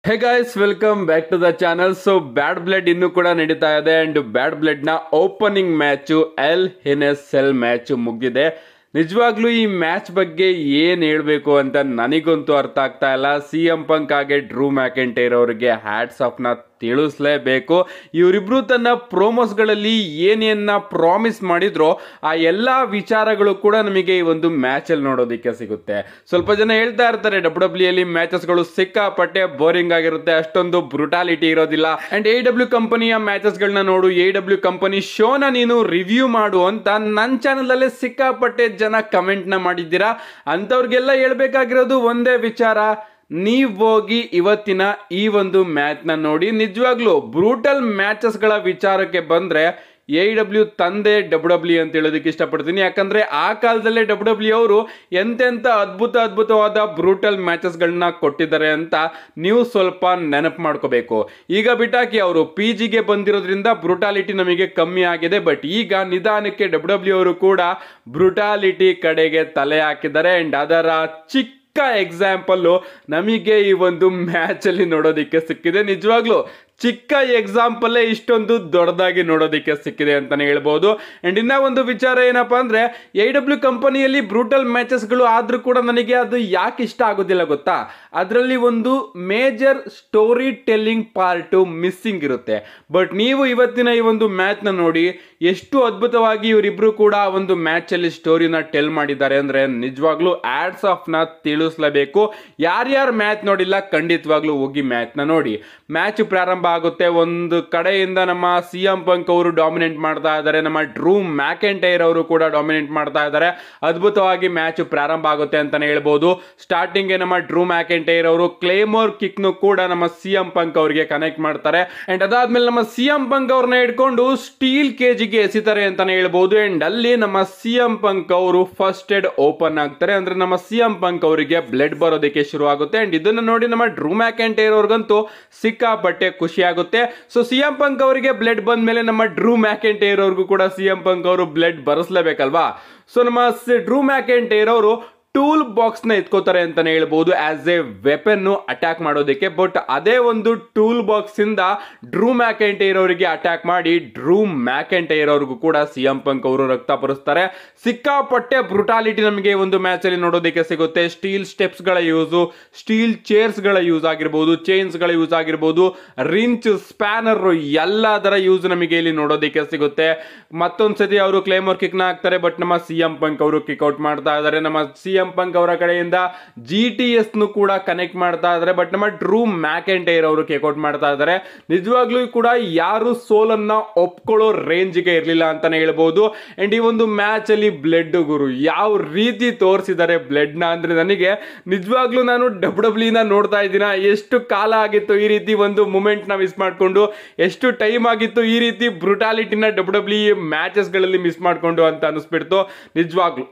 Hey guys, welcome back to the channel. So bad blood ಇನ್ನೂ ಕೂಡ ನಡೀತಾ ಇದೆ ಅಂಡ್ ಬ್ಯಾಡ್ ಬ್ಲಡ್ ನ ಓಪನಿಂಗ್ ಮ್ಯಾಚು LNSL ಮ್ಯಾಚ್ ಮುಗಿದಿದೆ. ನಿಜವಾಗ್ಲೂ ಈ ಮ್ಯಾಚ್ ಬಗ್ಗೆ ಏನ್ ಹೇಳ್ಬೇಕು ಅಂತ ನನಗಂತೂ ಅರ್ಥ ಆಗ್ತಾ ಇಲ್ಲ. CM ಪಂಕ್ ಹಾಗೆ ಡ್ರೂ ಮ್ಯಾಕೆಂಟೈರ್ ಅವರಿಗೆ ಹ್ಯಾಟ್ಸ್ ಆಫ್ ನ ತಿಳಿಸ್ಲೇಬೇಕು. ಇವರಿಬ್ರು ತನ್ನ ಪ್ರೋಮೋಸ್ಗಳಲ್ಲಿ ಏನೇನ ಪ್ರಾಮಿಸ್ ಮಾಡಿದ್ರೋ ಆ ಎಲ್ಲ ವಿಚಾರಗಳು ಕೂಡ ನಮಗೆ ಈ ಒಂದು ಮ್ಯಾಚ್ ಅಲ್ಲಿ ನೋಡೋದಕ್ಕೆ ಸಿಗುತ್ತೆ. ಸ್ವಲ್ಪ ಜನ ಹೇಳ್ತಾ ಇರ್ತಾರೆ WWE ಅಲ್ಲಿ ಮ್ಯಾಚಸ್ಗಳು ಸಿಕ್ಕಾಪಟ್ಟೆ ಬೋರಿಂಗ್ ಆಗಿರುತ್ತೆ, ಅಷ್ಟೊಂದು ಬ್ರುಟಾಲಿಟಿ ಇರೋದಿಲ್ಲ. ಅಂಡ್ AEW ಕಂಪನಿಯ ಮ್ಯಾಚಸ್ ಗಳನ್ನ ನೋಡು, AEW ಕಂಪನಿ ಶೋನ ನೀನು ರಿವ್ಯೂ ಮಾಡು ಅಂತ ನನ್ನ ಚಾನಲ್ ಅಲ್ಲೇ ಸಿಕ್ಕಾಪಟ್ಟೆ ಜನ ಕಮೆಂಟ್ ನ ಮಾಡಿದ್ದೀರಾ. ಅಂತವ್ರಿಗೆಲ್ಲ ಹೇಳ್ಬೇಕಾಗಿರೋದು ಒಂದೇ ವಿಚಾರ, ನೀವು ಹೋಗಿ ಇವತ್ತಿನ ಈ ಒಂದು ಮ್ಯಾಚ್ ನ ನೋಡಿ. ನಿಜವಾಗ್ಲೂ ಬ್ರೂಟಲ್ ಮ್ಯಾಚಸ್ ಗಳ ವಿಚಾರಕ್ಕೆ ಬಂದ್ರೆ AEW ತಂದೆ WWE ಅಂತ ಹೇಳೋದಕ್ಕೆ ಇಷ್ಟಪಡ್ತೀನಿ. ಯಾಕಂದ್ರೆ ಆ ಕಾಲದಲ್ಲೇ WWE ಅವರು ಎಂತೆಂಥ ಅದ್ಭುತವಾದ ಬ್ರೂಟಲ್ ಮ್ಯಾಚಸ್ಗಳನ್ನ ಕೊಟ್ಟಿದ್ದಾರೆ ಅಂತ ನೀವು ಸ್ವಲ್ಪ ನೆನಪು ಮಾಡ್ಕೋಬೇಕು. ಈಗ ಬಿಟ್ಟಾಕಿ ಅವರು PGಗೆ ಬಂದಿರೋದ್ರಿಂದ ಬ್ರೂಟಾಲಿಟಿ ನಮಗೆ ಕಮ್ಮಿ ಆಗಿದೆ. ಬಟ್ ಈಗ ನಿಧಾನಕ್ಕೆ WWE ಅವರು ಕೂಡ ಬ್ರೂಟಾಲಿಟಿ ಕಡೆಗೆ ತಲೆ ಹಾಕಿದ್ದಾರೆ. ಅಂಡ್ ಅದರ ಚಿಕ್ಕ ಎಕ್ಸಾಂಪಲ್ ನಮಗೆ ಈ ಒಂದು ಮ್ಯಾಚ್ ಅಲ್ಲಿ ನೋಡೋದಿಕ್ಕೆ ಸಿಕ್ಕಿದೆ. ನಿಜವಾಗ್ಲೂ ಚಿಕ್ಕ ಎಕ್ಸಾಂಪಲ್ಲೇ ಇಷ್ಟೊಂದು ದೊಡ್ಡದಾಗಿ ನೋಡೋದಕ್ಕೆ ಸಿಕ್ಕಿದೆ ಅಂತಾನೆ ಹೇಳ್ಬೋದು. ಅಂಡ್ ಇನ್ನ ಒಂದು ವಿಚಾರ ಏನಪ್ಪಾ ಅಂದ್ರೆ, AEW ಕಂಪನಿಯಲ್ಲಿ ಬ್ರೂಟಲ್ ಮ್ಯಾಚಸ್ಗಳು ಆದ್ರೂ ಕೂಡ ನನಗೆ ಅದು ಯಾಕೆ ಇಷ್ಟ ಆಗೋದಿಲ್ಲ ಗೊತ್ತಾ? ಅದರಲ್ಲಿ ಒಂದು major story telling part missing ಇರುತ್ತೆ. ಬಟ್ ನೀವು ಇವತ್ತಿನ ಈ ಒಂದು ಮ್ಯಾಚ್ ನ ನೋಡಿ, ಎಷ್ಟು ಅದ್ಭುತವಾಗಿ ಇವರಿಬ್ರು ಕೂಡ ಒಂದು ಮ್ಯಾಚ್ ಅಲ್ಲಿ ಸ್ಟೋರಿನ ಟೆಲ್ ಮಾಡಿದ್ದಾರೆ ಅಂದ್ರೆ ನಿಜವಾಗ್ಲೂ ಆಡ್ಸ್ ಆಫ್ ನ ತಿಳಿಸ್ಲೇಬೇಕು. ಯಾರ್ಯಾರು ಮ್ಯಾಚ್ ನೋಡಿಲ್ಲ ಖಂಡಿತವಾಗ್ಲೂ ಹೋಗಿ ಮ್ಯಾಚ್ ನ ನೋಡಿ. ಮ್ಯಾಚ್ ಪ್ರಾರಂಭ ಆಗುತ್ತೆ. ಒಂದು ಕಡೆಯಿಂದ ನಮ್ಮ CM ಪಂಕ್ ಅವರು ಡಾಮಿನೇಟ್ ಮಾಡ್ತಾ ಇದ್ದಾರೆ, ನಮ್ಮ ಡ್ರೂ ಮ್ಯಾಕೆಂಟೈರ್ ಅವರು ಕೂಡ ಡಾಮಿನೇಟ್ ಮಾಡ್ತಾ ಇದ್ದಾರೆ. ಅದ್ಭುತವಾಗಿ ಮ್ಯಾಚ್ ಪ್ರಾರಂಭ ಆಗುತ್ತೆ ಅಂತಾನೆ ಹೇಳ್ಬೋದು. ಸ್ಟಾರ್ಟಿಂಗ್ ನಮ್ಮ ಡ್ರೂ ಮ್ಯಾಕೆಂಟೈರ್ ಅವರು ಕ್ಲೇಮೋರ್ ಕಿಕ್ ನು ಕೂಡ ನಮ್ಮ CM ಪಂಕ್ ಅವರಿಗೆ ಕನೆಕ್ಟ್ ಮಾಡ್ತಾರೆ. ಅಂಡ್ ಅದಾದ್ಮೇಲೆ ನಮ್ಮ CM ಪಂಕ್ ಅವ್ರನ್ನ ಹಿಡ್ಕೊಂಡು ಸ್ಟೀಲ್ ಕೇಜಿಗೆ ಎಸಿತಾರೆ ಅಂತಾನೆ ಹೇಳ್ಬೋದು. ಅಂಡ್ ಅಲ್ಲಿ ನಮ್ಮ CM ಪಂಕ್ ಅವರು ಫಸ್ಟ್ ಏಡ್ ಓಪನ್ ಆಗ್ತಾರೆ. ಅಂದ್ರೆ ನಮ್ಮ CM ಪಂಕ್ ಅವರಿಗೆ ಬ್ಲಡ್ ಬರೋದಕ್ಕೆ ಶುರು ಆಗುತ್ತೆ. ಅಂಡ್ ಇದನ್ನ ನೋಡಿ ನಮ್ಮ ಡ್ರೂ ಮ್ಯಾಕೆಂಟೈರ್ ಅವ್ರಿಗಂತೂ ಸಿಕ್ಕಾಪಟ್ಟೆ ಖುಷಿ ಆಗುತ್ತೆ. ಸೊ CM ಪಂಕ್ ಅವರಿಗೆ ಬ್ಲಡ್ ಬಂದ ಮೇಲೆ ನಮ್ಮ ಡ್ರೂ ಮ್ಯಾಕೆಂಟೈರ್ ಅವ್ರಿಗೂ ಕೂಡ CM ಪಂಕ್ ಅವರು ಬ್ಲಡ್ ಬರೆಸಲೇಬೇಕಲ್ವಾ? ಸೊ ನಮ್ಮ ಡ್ರೂ ಮ್ಯಾಕೆಂಟೈರ್ ಅವರು ಟೂಲ್ ಬಾಕ್ಸ್ ನ ಎತ್ಕೋತಾರೆ ಅಂತಾನೆ ಹೇಳ್ಬೋದು, ಆಸ್ ಎ ವೆಪನ್ ಅಟ್ಯಾಕ್ ಮಾಡೋದಕ್ಕೆ. ಬಟ್ ಅದೇ ಒಂದು ಟೂಲ್ ಬಾಕ್ಸ್ ಇಂದ ಡ್ರೂ ಮ್ಯಾಕೆಂಟೈರ್ ಅವರಿಗೆ ಅಟ್ಯಾಕ್ ಮಾಡಿ ಡ್ರೂ ಮ್ಯಾಕೆಂಟೈರ್ ಅವ್ರಿಗೂ ಕೂಡ CM ಪಂಕ್ ಅವರು ರಕ್ತಪಡಿಸ್ತಾರೆ. ಸಿಕ್ಕಾಪಟ್ಟೆ ಬ್ರುಟಾಲಿಟಿ ನಮಗೆ ಒಂದು ಮ್ಯಾಚ್ ಅಲ್ಲಿ ನೋಡೋದಕ್ಕೆ ಸಿಗುತ್ತೆ. ಸ್ಟೀಲ್ ಸ್ಟೆಪ್ಸ್ ಗಳ ಯೂಸ್, ಸ್ಟೀಲ್ ಚೇರ್ಸ್ ಗಳ ಯೂಸ್ ಆಗಿರ್ಬೋದು, ಚೈನ್ಸ್ ಗಳ ಯೂಸ್ ಆಗಿರ್ಬೋದು, ರಿಂಚ್, ಸ್ಪ್ಯಾನರ್ ಎಲ್ಲದರ ಯೂಸ್ ನಮಗೆ ಇಲ್ಲಿ ನೋಡೋದಕ್ಕೆ ಸಿಗುತ್ತೆ. ಮತ್ತೊಂದ್ಸತಿ ಅವರು ಕ್ಲೇಮೋರ್ ಕಿಕ್ ನ ಹಾಕ್ತಾರೆ. ಬಟ್ ನಮ್ಮ CM ಪಂಕ್ ಅವರು ಕಿಕ್ ಔಟ್ ಮಾಡ್ತಾ ಇದ್ದಾರೆ. ನಮ್ಮ CM ಪಂಕ್ ಅವರ ಕಡೆಯಿಂದ GTS ನು ಕೂಡ ಕನೆಕ್ಟ್ ಮಾಡ್ತಾ ಇದ್ದಾರೆ. ಬಟ್ ನಮ್ಮ ಡ್ರೂ ಮ್ಯಾಕೆಂಟೈರ್ ಅವರು ಕಿಕ್ಔಟ್ ಮಾಡ್ತಾ ಇದ್ದಾರೆ. ನಿಜವಾಗ್ಲೂ ಕೂಡ ಯಾರು ಸೋಲನ್ನ ಒಪ್ಕೊಳ್ಳೋ ರೇಂಜ್ಗೆ ಇರಲಿಲ್ಲ ಅಂತಾನೆ ಹೇಳ್ಬೋದು. ಅಂಡ್ ಈ ಒಂದು ಮ್ಯಾಚ್ ಅಲ್ಲಿ ಬ್ಲಡ್ ಗುರು ಯಾವ ರೀತಿ ತೋರಿಸಿದ್ದಾರೆ ಬ್ಲಡ್ ನ ಅಂದ್ರೆ ನನಗೆ ನಿಜವಾಗ್ಲೂ ನಾನು WWE ನ ನೋಡ್ತಾ ಇದ್ದೀನ. ಎಷ್ಟು ಕಾಲ ಆಗಿತ್ತು ಈ ರೀತಿ ಒಂದು ಮೂಮೆಂಟ್ ನ ಮಿಸ್ ಮಾಡ್ಕೊಂಡು, ಎಷ್ಟು ಟೈಮ್ ಆಗಿತ್ತು ಈ ರೀತಿ ಬ್ರುಟಾಲಿಟಿನ WWE ಮ್ಯಾಚಸ್ ಗಳಲ್ಲಿ ಮಿಸ್ ಮಾಡ್ಕೊಂಡು ಅಂತ ಅನಿಸ್ಬಿಡ್ತು. ನಿಜವಾಗ್ಲೂ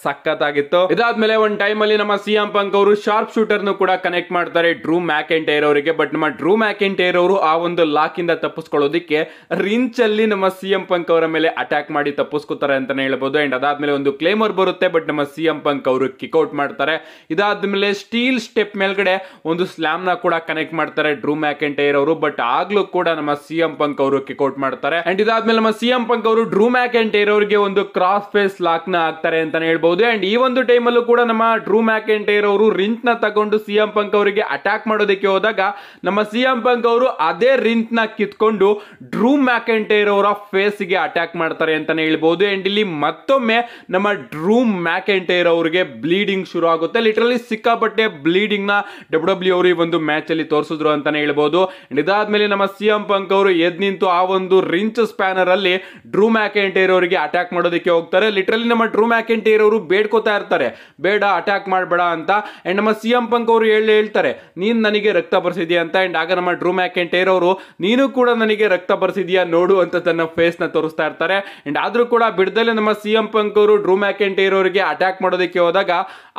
ಸಖತ್ ಆಗಿತ್ತು. ಇದಾದ್ಮೇಲೆ ಒಂದು ಟೈಮ್ ಅಲ್ಲಿ ನಮ್ಮ CM ಪಂಕ್ ಅವರು ಶಾರ್ಪ್ ಶೂಟರ್ ನು ಕೂಡ ಕನೆಕ್ಟ್ ಮಾಡ್ತಾರೆ ಡ್ರೂ ಮ್ಯಾಕೆಂಟೈರ್ ಅವರಿಗೆ. ಬಟ್ ನಮ್ಮ ಡ್ರೂ ಮ್ಯಾಕೆಂಟೈರ್ ಅವರು ಆ ಒಂದು ಲಾಕ್ ಇಂದ ತಪ್ಪಿಸ್ಕೊಳ್ಳೋದಕ್ಕೆ ರಿಂಚ್ ಅಲ್ಲಿ ನಮ್ಮ CM ಪಂಕ್ ಅವರ ಮೇಲೆ ಅಟ್ಯಾಕ್ ಮಾಡಿ ತಪ್ಪಿಸ್ಕೊತಾರೆ ಅಂತಾನೆ ಹೇಳ್ಬೋದು. ಅಂಡ್ ಅದಾದ್ಮೇಲೆ ಒಂದು ಕ್ಲೇಮರ್ ಬರುತ್ತೆ. ಬಟ್ ನಮ್ಮ CM ಪಂಕ್ ಅವರು ಕಿಕ್ಔಟ್ ಮಾಡ್ತಾರೆ. ಇದಾದ್ಮೇಲೆ ಸ್ಟೀಲ್ ಸ್ಟೆಪ್ ಮೇಲ್ಗಡೆ ಒಂದು ಸ್ಲಾಮ್ ನ ಕೂಡ ಕನೆಕ್ಟ್ ಮಾಡ್ತಾರೆ ಡ್ರೂ ಮ್ಯಾಕೆಂಟೈರ್ ಅವರು. ಬಟ್ ಆಗ್ಲೂ ಕೂಡ ನಮ್ಮ CM ಪಂಕ್ ಅವರು ಕಿಕ್ಔಟ್ ಮಾಡ್ತಾರೆ. ಅಂಡ್ ಇದಾದ್ಮೇಲೆ ನಮ್ಮ CM ಪಂಕ್ ಅವರು ಡ್ರೂ ಮ್ಯಾಕೆಂಟೈರ್ ಅವರಿಗೆ ಒಂದು ಕ್ರಾಸ್ ಫೇಸ್ ಲಾಕ್ ನ ಹಾಕ್ತಾರೆ ಅಂತಾನೆ ಹೇಳ್ಬೋದು. ಅಂಡ್ ಈ ಒಂದು ಟೈಮ್ ಅಲ್ಲೂ ಕೂಡ ನಮ್ಮ ಡ್ರೂ ಮ್ಯಾಕೆಂಟೈರ್ ಅವರು ರಿಂಚ್ ನ ತಗೊಂಡು CM ಪಂಕ್ ಅವರಿಗೆ ಅಟ್ಯಾಕ್ ಮಾಡೋದಕ್ಕೆ ಹೋದಾಗ ನಮ್ಮ CM ಪಂಕ್ ಅವರು ಅದೇ ರಿಂಚ್ ನ ಕಿತ್ಕೊಂಡು ಡ್ರೂ ಮ್ಯಾಕೆಂಟೈರ್ ಅವರ ಫೇಸ್ ಗೆ ಅಟ್ಯಾಕ್ ಮಾಡ್ತಾರೆ ಅಂತಾನೆ ಹೇಳ್ಬೋದು. ಅಂಡ್ ಇಲ್ಲಿ ಮತ್ತೊಮ್ಮೆ ನಮ್ಮ ಡ್ರೂ ಮ್ಯಾಕೆಂಟೈರ್ ಅವರಿಗೆ ಬ್ಲೀಡಿಂಗ್ ಶುರು ಆಗುತ್ತೆ. ಲಿಟರಲಿ ಸಿಕ್ಕಾಪಟ್ಟೆ ಬ್ಲೀಡಿಂಗ್ ನ WWE ಅವರು ಈ ಒಂದು ಮ್ಯಾಚ್ ಅಲ್ಲಿ ತೋರಿಸಿದ್ರು ಅಂತಾನೆ ಹೇಳ್ಬೋದು. ಇದಾದ್ಮೇಲೆ ನಮ್ಮ CM ಪಂಕ್ ಅವರು ಎದ್ ನಿಂತು ಆ ಒಂದು ರಿಂಚ್ ಸ್ಪ್ಯಾನರ್ ಅಲ್ಲಿ ಡ್ರೂ ಮ್ಯಾಕೆಂಟೈರ್ ಅವರಿಗೆ ಅಟ್ಯಾಕ್ ಮಾಡೋದಕ್ಕೆ ಹೋಗ್ತಾರೆ. ಲಿಟರಲಿ ನಮ್ಮ ಡ್ರೂ ಮ್ಯಾಕೆಂಟೈರ್ ಅವರು ಬೇಡ್ಕೋತಾ ಇರ್ತಾರೆ, ಬೇಡ ಅಟ್ಯಾಕ್ ಮಾಡಬೇಡ ಅಂತ. ಅಂಡ್ ನಮ್ಮ CM ಪಂಕ್ ಅವರು ಹೇಳ್ತಾರೆ, ನೀನ್ ನನಗೆ ರಕ್ತ ಬರ್ಸಿದ್ಯಾ ಅಂತ. ಅಂಡ್ ಆಗ ನಮ್ಮ ಡ್ರೂ ಮ್ಯಾಕೆಂಟೈರ್ ಅವರು ನೀನು ಕೂಡ ನನಗೆ ರಕ್ತ ಬರ್ಸಿದ್ಯಾ ನೋಡು ಅಂತ ತನ್ನ ಫೇಸ್ ನ ತೋರಿಸ್ತಾ ಇರ್ತಾರೆ. ಅಂಡ್ ಆದ್ರೂ ಕೂಡ ಬಿಡದಲ್ಲೇ ನಮ್ಮ CM ಪಂಕ್ ಅವರು ಡ್ರೂ ಮ್ಯಾಕೆಂಟೈರ್ ಅವರಿಗೆ ಅಟ್ಯಾಕ್ ಮಾಡೋದಕ್ಕೆ ಹೋದಾಗ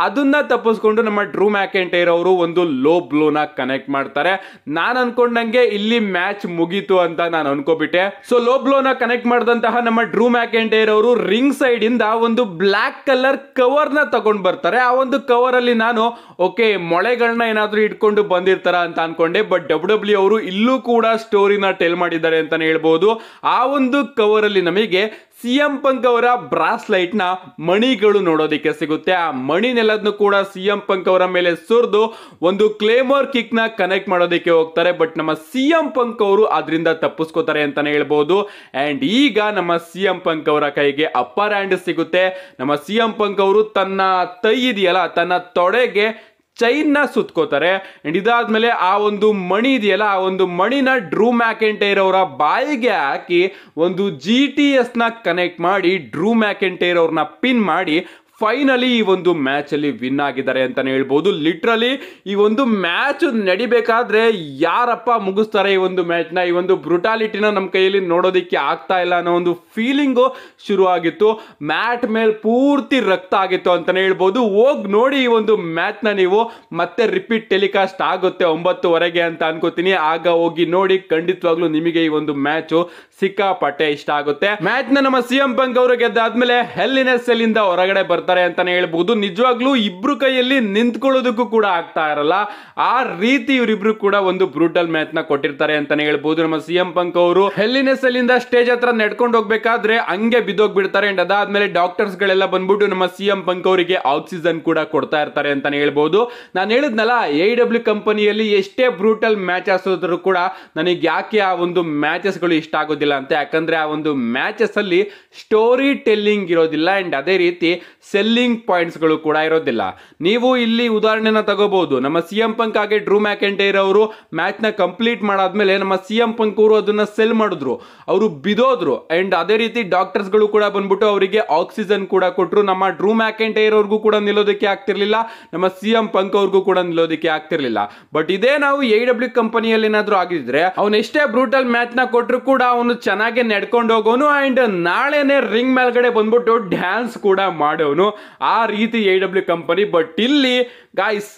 ಅದನ್ನ ತಪ್ಪಿಸ್ಕೊಂಡು ನಮ್ಮ ಡ್ರೂ ಮ್ಯಾಕೆಂಟೈರ್ ಅವರು ಒಂದು ಲೋ ಬ್ಲೋನ ಕನೆಕ್ಟ್ ಮಾಡ್ತಾರೆ. ನಾನು ಅನ್ಕೊಂಡಂಗೆ ಇಲ್ಲಿ ಮ್ಯಾಚ್ ಮುಗೀತು ಅಂತ ನಾನು ಅನ್ಕೋಬಿಟ್ಟೆ. ಸೊ ಲೋ ಬ್ಲೋನ ಕನೆಕ್ಟ್ ಮಾಡಿದಂತಹ ನಮ್ಮ ಡ್ರೂ ಮ್ಯಾಕೆಂಟೈರ್ ಅವರು ರಿಂಗ್ ಸೈಡ್ ಇಂದ ಒಂದು ಬ್ಲಾಕ್ ಕಲರ್ ಕವ್ ಕವರ್ನ ತಗೊಂಡ್ ಬರ್ತಾರೆ. ಆ ಒಂದು ಕವರ್ ಅಲ್ಲಿ ನಾನು ಓಕೆ ಮೊಳೆಗಳನ್ನ ಏನಾದ್ರೂ ಇಟ್ಕೊಂಡು ಬಂದಿರ್ತಾರ ಅಂತ ಅನ್ಕೊಂಡೆ. ಬಟ್ ಡಬ್ಲ್ಯೂ ಅವರು ಇಲ್ಲೂ ಕೂಡ ಸ್ಟೋರಿನ ಟೆಲ್ ಮಾಡಿದ್ದಾರೆ ಅಂತಾನೆ ಹೇಳ್ಬೋದು. ಆ ಒಂದು ಕವರ್ ಅಲ್ಲಿ ನಮಗೆ CM ಪಂಕ್ ಅವರ ಬ್ರಾಸ್ಲೈಟ್ ನ ಮಣಿಗಳು ನೋಡೋದಕ್ಕೆ ಸಿಗುತ್ತೆ. ಆ ಮಣಿನೆಲ್ಲದನ್ನು ಕೂಡ CM ಪಂಕ್ ಅವರ ಮೇಲೆ ಸುರಿದು ಒಂದು ಕ್ಲೇಮೋರ್ ಕಿಕ್ ನ ಕನೆಕ್ಟ್ ಮಾಡೋದಕ್ಕೆ ಹೋಗ್ತಾರೆ. ಬಟ್ ನಮ್ಮ CM ಪಂಕ್ ಅವರು ಅದರಿಂದ ತಪ್ಪಿಸ್ಕೋತಾರೆ ಅಂತಾನೆ ಹೇಳ್ಬೋದು. ಅಂಡ್ ಈಗ ನಮ್ಮ CM ಪಂಕ್ ಅವರ ಕೈಗೆ ಅಪ್ಪರ್ ಹ್ಯಾಂಡ್ ಸಿಗುತ್ತೆ. ನಮ್ಮ CM ಪಂಕ್ ಅವರು ತನ್ನ ತೈ ಇದೆಯಲ್ಲ, ತನ್ನ ತೊಡೆಗೆ ಚೈನ್ ನ ಸುತ್ಕೋತಾರೆ. ಅಂಡ್ ಇದಾದ್ಮೇಲೆ ಆ ಒಂದು ಮಣಿ ಇದೆಯಲ್ಲ, ಆ ಒಂದು ಮಣಿನ ಡ್ರೂ ಮ್ಯಾಕೆಂಟೈರ್ ಅವರ ಬಾಯಿಗೆ ಹಾಕಿ ಒಂದು GTS ನ ಕನೆಕ್ಟ್ ಮಾಡಿ ಡ್ರೂ ಮ್ಯಾಕೆಂಟೈರ್ ಅವ್ರನ್ನ ಪಿನ್ ಮಾಡಿ ಫೈನಲಿ ಈ ಒಂದು ಮ್ಯಾಚ್ ಅಲ್ಲಿ ವಿನ್ ಆಗಿದ್ದಾರೆ ಅಂತಾನೆ ಹೇಳ್ಬೋದು. ಲಿಟ್ರಲಿ ಈ ಒಂದು ಮ್ಯಾಚ್ ನಡಿಬೇಕಾದ್ರೆ ಯಾರಪ್ಪ ಮುಗಿಸ್ತಾರೆ ಈ ಒಂದು ಮ್ಯಾಚ್ ನ, ಈ ಒಂದು ಬ್ರುಟಾಲಿಟಿನ ನಮ್ಮ ಕೈಯಲ್ಲಿ ನೋಡೋದಿಕ್ಕೆ ಆಗ್ತಾ ಇಲ್ಲ ಅನ್ನೋ ಒಂದು ಫೀಲಿಂಗು ಶುರು ಆಗಿತ್ತು. ಮ್ಯಾಟ್ ಮೇಲೆ ಪೂರ್ತಿ ರಕ್ತ ಆಗಿತ್ತು ಅಂತಾನೆ ಹೇಳ್ಬೋದು. ಹೋಗಿ ನೋಡಿ ಈ ಒಂದು ಮ್ಯಾಚ್ ನ ನೀವು, ಮತ್ತೆ ರಿಪೀಟ್ ಟೆಲಿಕಾಸ್ಟ್ ಆಗುತ್ತೆ 9:30 ಅಂತ ಅನ್ಕೋತೀನಿ. ಆಗ ಹೋಗಿ ನೋಡಿ, ಖಂಡಿತವಾಗ್ಲೂ ನಿಮಗೆ ಈ ಒಂದು ಮ್ಯಾಚ್ ಸಿಕ್ಕಾಪಟ್ಟೆ ಇಷ್ಟ ಆಗುತ್ತೆ. ಮ್ಯಾಚ್ ನ ನಮ್ಮ CM ಪಂಕ್ ಅವರು ಗೆದ್ದಾದ್ಮೇಲೆ ಹೆಲ್ ಇನ್ ಎ ಸೆಲ್ ಇಂದ ಹೊರಗಡೆ ಬರ್ತಾರೆ ಅಂತಾನೆ ಹೇಳ್ಬಹುದು. ನಿಜವಾಗ್ಲೂ ಇಬ್ರು ಕೈಯಲ್ಲಿ ನಿಂತ್ಕೊಳ್ಳೋದಕ್ಕೂ ಕೂಡ ಆಗ್ತಾ ಇರಲ್ಲ, ಆ ರೀತಿ ಇವರಿಬ್ರು ಕೂಡ ಒಂದು ಬ್ರೂಟಲ್ ಮ್ಯಾಚ್ ನ ಕೊಟ್ಟಿರ್ತಾರೆ ಅಂತಾನೆ ಹೇಳ್ಬಹುದು. ನಮ್ಮ CM ಪಂಕ್ ಅವರು ಹೆಲ್ ಇನ್ ಎ ಸೆಲ್ ಇಂದ ಸ್ಟೇಜ್ ಹತ್ರ ನಡ್ಕೊಂಡು ಹೋಗ್ಬೇಕಾದ್ರೆ ಹಂಗೆ ಬಿದ್ದೋಗ್ಬಿಡ್ತಾರೆ. ಅಂಡ್ ಅದಾದ್ಮೇಲೆ ಡಾಕ್ಟರ್ಸ್ ಗಳೆಲ್ಲ ಬಂದ್ಬಿಟ್ಟು ನಮ್ಮ CM ಪಂಕ್ ಅವರಿಗೆ ಆಕ್ಸಿಜನ್ ಕೂಡ ಕೊಡ್ತಾ ಇರ್ತಾರೆ ಅಂತಾನೆ ಹೇಳ್ಬಹುದು. ನಾನು ಹೇಳಿದ್ನಲ್ಲ, AEW ಕಂಪನಿಯಲ್ಲಿ ಎಷ್ಟೇ ಬ್ರೂಟಲ್ ಮ್ಯಾಚಸ್ ಆದ್ರೂ ಕೂಡ ನನಗೆ ಯಾಕೆ ಆ ಒಂದು ಮ್ಯಾಚಸ್ ಗಳು ಇಷ್ಟ ಆಗೋದಿಲ್ಲ ಅಂತ, ಯಾಕಂದ್ರೆ ಆ ಒಂದು ಮ್ಯಾಚಸ್ ಅಲ್ಲಿ ಸ್ಟೋರಿ ಟೆಲ್ಲಿಂಗ್ ಇರೋದಿಲ್ಲ. ಅಂಡ್ ಅದೇ ರೀತಿ ಸೆಲ್ಲಿಂಗ್ ಪಾಯಿಂಟ್ಸ್ ಗಳು ಕೂಡ ಇರೋದಿಲ್ಲ. ನೀವು ಇಲ್ಲಿ ಉದಾಹರಣೆನ ತಗೋಬಹುದು. ನಮ್ಮ CM ಪಂಕ್ ಹಾಗೆ ಡ್ರೂ ಮ್ಯಾಕೆಂಟೈರ್ ಅವರು ಮ್ಯಾಚ್ ನ ಕಂಪ್ಲೀಟ್ ಮಾಡಾದ್ಮೇಲೆ ನಮ್ಮ CM ಪಂಕ್ ಅವರು ಅದನ್ನ ಸೆಲ್ ಮಾಡಿದ್ರು, ಅವರು ಬಿದೋದ್ರು. ಅಂಡ್ ಅದೇ ರೀತಿ ಡಾಕ್ಟರ್ಸ್ ಗಳು ಕೂಡ ಬಂದ್ಬಿಟ್ಟು ಅವರಿಗೆ ಆಕ್ಸಿಜನ್ ಕೂಡ ಕೊಟ್ರು. ನಮ್ಮ ಡ್ರೂ ಮ್ಯಾಕೆಂಟೈರ್ ಅವ್ರಿಗೂ ಕೂಡ ನಿಲ್ಲೋದಕ್ಕೆ ಆಗ್ತಿರ್ಲಿಲ್ಲ, ನಮ್ಮ CM ಪಂಕ್ ಅವ್ರಿಗೂ ಕೂಡ ನಿಲ್ಲೋದಕ್ಕೆ ಆಗ್ತಿರ್ಲಿಲ್ಲ. ಬಟ್ ಇದೇ ನಾವು AEW ಕಂಪನಿಯಲ್ಲಿ ಏನಾದ್ರೂ ಆಗಿದ್ರೆ ಅವನು ಎಷ್ಟೇ ಬ್ರೂಟಲ್ ಮ್ಯಾಚ್ ನ ಕೊಟ್ಟರು ಕೂಡ ಅವನು ಚೆನ್ನಾಗಿ ನಡ್ಕೊಂಡು ಹೋಗೋನು. ಅಂಡ್ ನಾಳೆನೆ ರಿಂಗ್ ಮೇಲ್ಗಡೆ ಬಂದ್ಬಿಟ್ಟು ಡ್ಯಾನ್ಸ್ ಕೂಡ ಮಾಡೋನು, ಆ ರೀತಿ AEW ಕಂಪನಿ. ಬಟ್ ಇಲ್ಲಿ guys,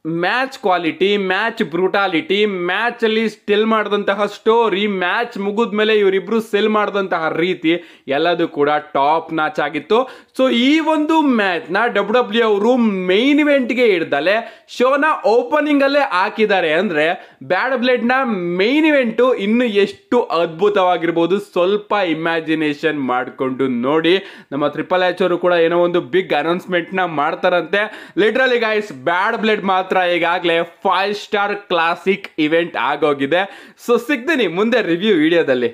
match quality, match brutality, match ಅಲ್ಲಿ ಸ್ಟೆಲ್ ಮಾಡಿದಂತಹ ಸ್ಟೋರಿ, ಮ್ಯಾಚ್ ಮುಗಿದ್ಮೇಲೆ ಇವರಿಬ್ರು ಸೆಲ್ ಮಾಡಿದಂತಹ ರೀತಿ ಎಲ್ಲದೂ ಕೂಡ ಟಾಪ್ ಮ್ಯಾಚ್ ಆಗಿತ್ತು. ಸೊ ಈ ಒಂದು ಮ್ಯಾಚ್ ನ WWE ಅವರು ಮೈನ್ ಇವೆಂಟ್ ಗೆ ಹಿಡ್ದಲೆ ಶೋನ ಓಪನಿಂಗ್ ಅಲ್ಲೇ ಹಾಕಿದ್ದಾರೆ ಅಂದ್ರೆ ಬ್ಯಾಡ್ ಬ್ಲಡ್ ನ ಮೈನ್ ಇವೆಂಟ್ ಇನ್ನು ಎಷ್ಟು ಅದ್ಭುತವಾಗಿರ್ಬೋದು. ಸ್ವಲ್ಪ ಇಮ್ಯಾಜಿನೇಷನ್ ಮಾಡಿಕೊಂಡು ನೋಡಿ. ನಮ್ಮ ಟ್ರಿಪಲ್ ಎಚ್ ಅವರು ಕೂಡ ಏನೋ ಒಂದು ಬಿಗ್ ಅನೌನ್ಸ್ಮೆಂಟ್ ನ ಮಾಡ್ತಾರಂತೆ. ಲಿಟ್ರಲಿ ಗೈಸ್, ಬ್ಯಾಡ್ ಬ್ಲಡ್ ಮಾತ್ರ ಈಗಾಗಲೇ 5 ಸ್ಟಾರ್ ಕ್ಲಾಸಿಕ್ ಇವೆಂಟ್ ಆಗೋಗಿದೆ. ಸೊ ಸಿಗ್ತೀನಿ ಮುಂದೆ ರಿವ್ಯೂ ವಿಡಿಯೋದಲ್ಲಿ.